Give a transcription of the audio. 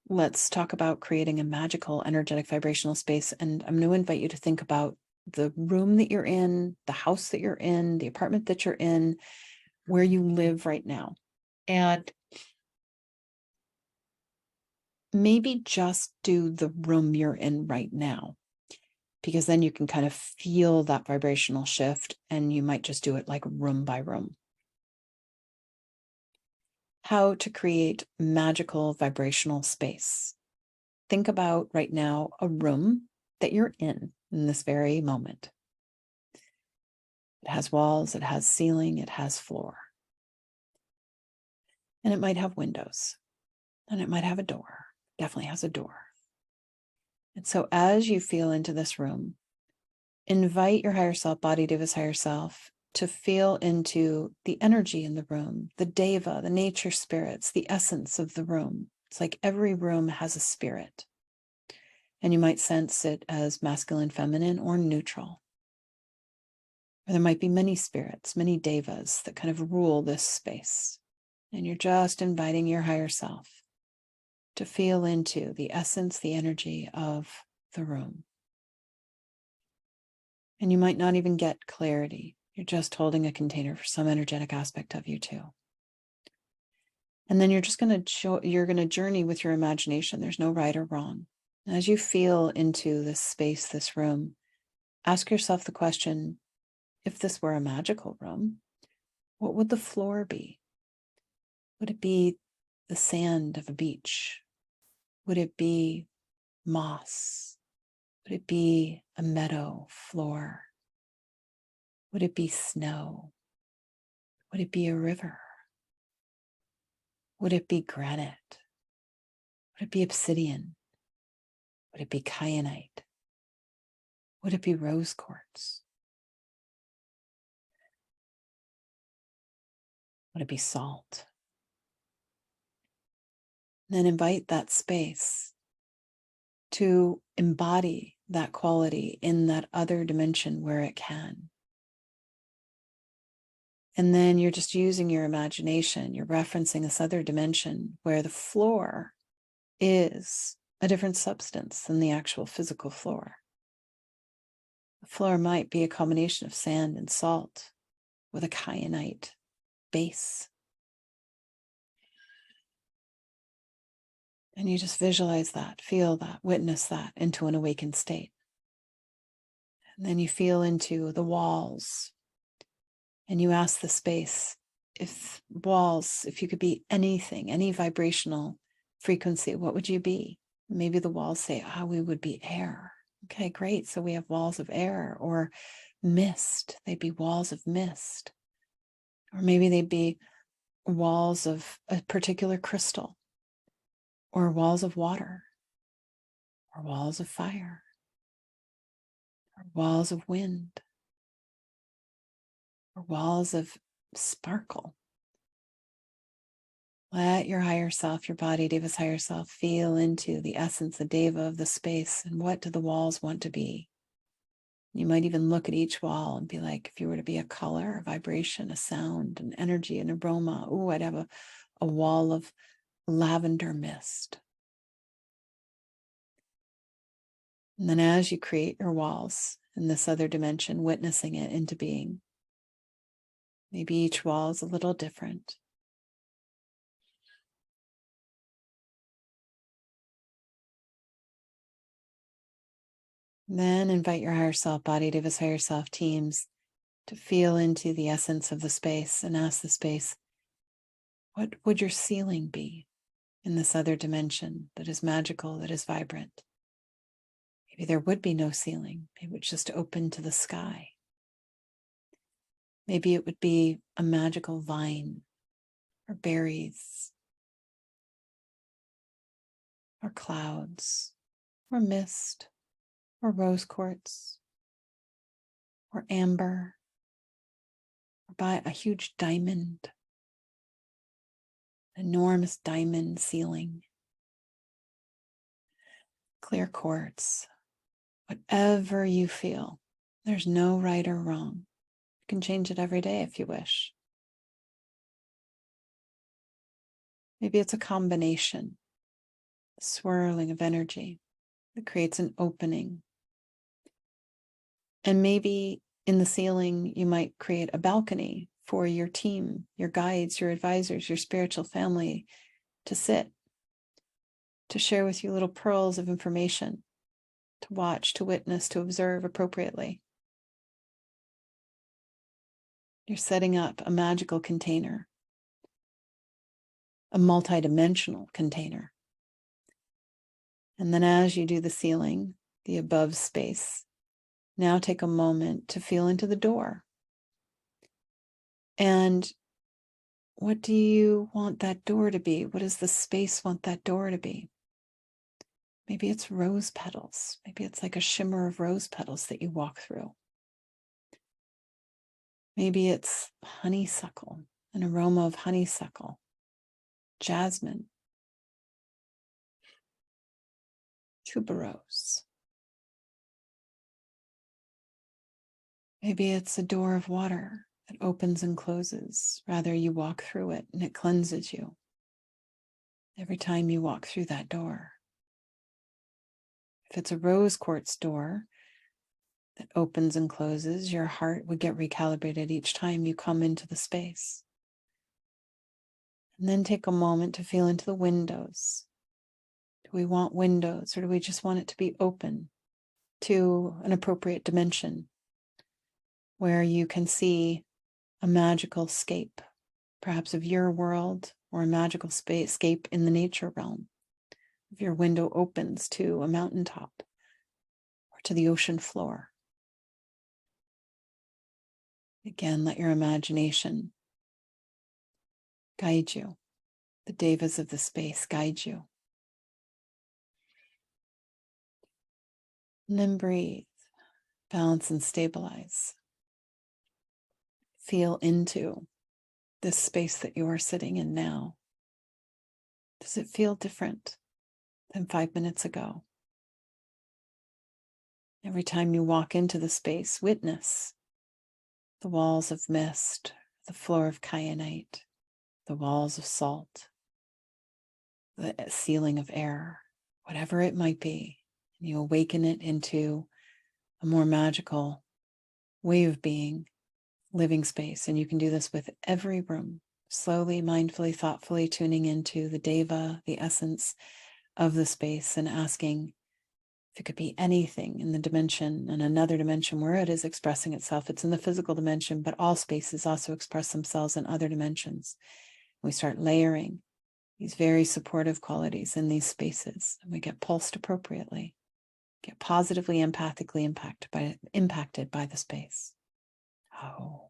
let's talk about creating a magical, energetic, vibrational space. And I'm going to invite you to think about the room that you're in, the house that you're in, the apartment that you're in, where you live right now. And maybe just do the room you're in right now, because then you can kind of feel that vibrational shift, and you might just do it like room by room. How to create magical vibrational space. Think about right now a room that you're in this very moment. It has walls, it has ceiling, it has floor. And it might have windows, and it might have a door. Definitely has a door. And so as you feel into this room, invite your higher self, body, Devas, higher self, to feel into the energy in the room, the Deva, the nature spirits, the essence of the room. It's like every room has a spirit. And you might sense it as masculine, feminine, or neutral. Or there might be many spirits, many Devas that kind of rule this space. And you're just inviting your higher self to feel into the essence, the energy of the room. And you might not even get clarity. You're just holding a container for some energetic aspect of you too. And then you're just going to journey with your imagination. There's no right or wrong. As you feel into this space, this room, ask yourself the question, if this were a magical room, what would the floor be? Would it be the sand of a beach? Would it be moss? Would it be a meadow floor? Would it be snow? Would it be a river? Would it be granite? Would it be obsidian? Would it be kyanite? Would it be rose quartz? Would it be salt? And then invite that space to embody that quality in that other dimension where it can. And then you're just using your imagination. You're referencing this other dimension where the floor is a different substance than the actual physical floor. The floor might be a combination of sand and salt with a kyanite base. And you just visualize that, feel that, witness that into an awakened state. And then you feel into the walls. And you ask the space, if you could be anything, any vibrational frequency, what would you be? Maybe the walls say, we would be air. Okay, great. So we have walls of air, or mist. They'd be walls of mist. Or maybe they'd be walls of a particular crystal, or walls of water, or walls of fire, or walls of wind, or walls of sparkle. Let your higher self, your body, Deva's higher self, feel into the essence, the Deva of the space, and what do the walls want to be? You might even look at each wall and be like, if you were to be a color, a vibration, a sound, an energy, an aroma, I'd have a wall of lavender mist. And then as you create your walls in this other dimension, witnessing it into being, maybe each wall is a little different. Then invite your higher self, body, Deva's higher self teams to feel into the essence of the space and ask the space, what would your ceiling be in this other dimension that is magical, that is vibrant? Maybe there would be no ceiling. Maybe it's just open to the sky. Maybe it would be a magical vine, or berries, or clouds, or mist, or rose quartz, or amber, or by a huge diamond, enormous diamond ceiling, clear quartz, whatever you feel. There's no right or wrong. You can change it every day if you wish. Maybe it's a combination swirling of energy that creates an opening. And maybe in the ceiling, you might create a balcony for your team, your guides, your advisors, your spiritual family to sit, to share with you little pearls of information, to watch, to witness, to observe appropriately. You're setting up a magical container, a multidimensional container. And then as you do the ceiling, the above space, now take a moment to feel into the door. And what do you want that door to be? What does the space want that door to be? Maybe it's rose petals. Maybe it's like a shimmer of rose petals that you walk through. Maybe it's honeysuckle, an aroma of honeysuckle, jasmine, tuberose. Maybe it's a door of water that opens and closes. Rather, you walk through it and it cleanses you every time you walk through that door. If it's a rose quartz door that opens and closes, your heart would get recalibrated each time you come into the space. And then take a moment to feel into the windows. Do we want windows, or do we just want it to be open to an appropriate dimension where you can see a magical scape, perhaps of your world, or a magical scape in the nature realm? If your window opens to a mountaintop or to the ocean floor. Again, let your imagination guide you. The Devas of the space guide you. And then breathe, balance and stabilize. Feel into this space that you are sitting in now. Does it feel different than 5 minutes ago? Every time you walk into the space, witness the walls of mist, the floor of kyanite, the walls of salt, the ceiling of air, whatever it might be. And you awaken it into a more magical way of being, living space. And you can do this with every room, slowly, mindfully, thoughtfully tuning into the Deva, the essence of the space, and asking if it could be anything in the dimension and another dimension where it is expressing itself. It's in the physical dimension, but all spaces also express themselves in other dimensions. We start layering these very supportive qualities in these spaces, and we get pulsed appropriately, get positively, empathically impacted by the space. Oh.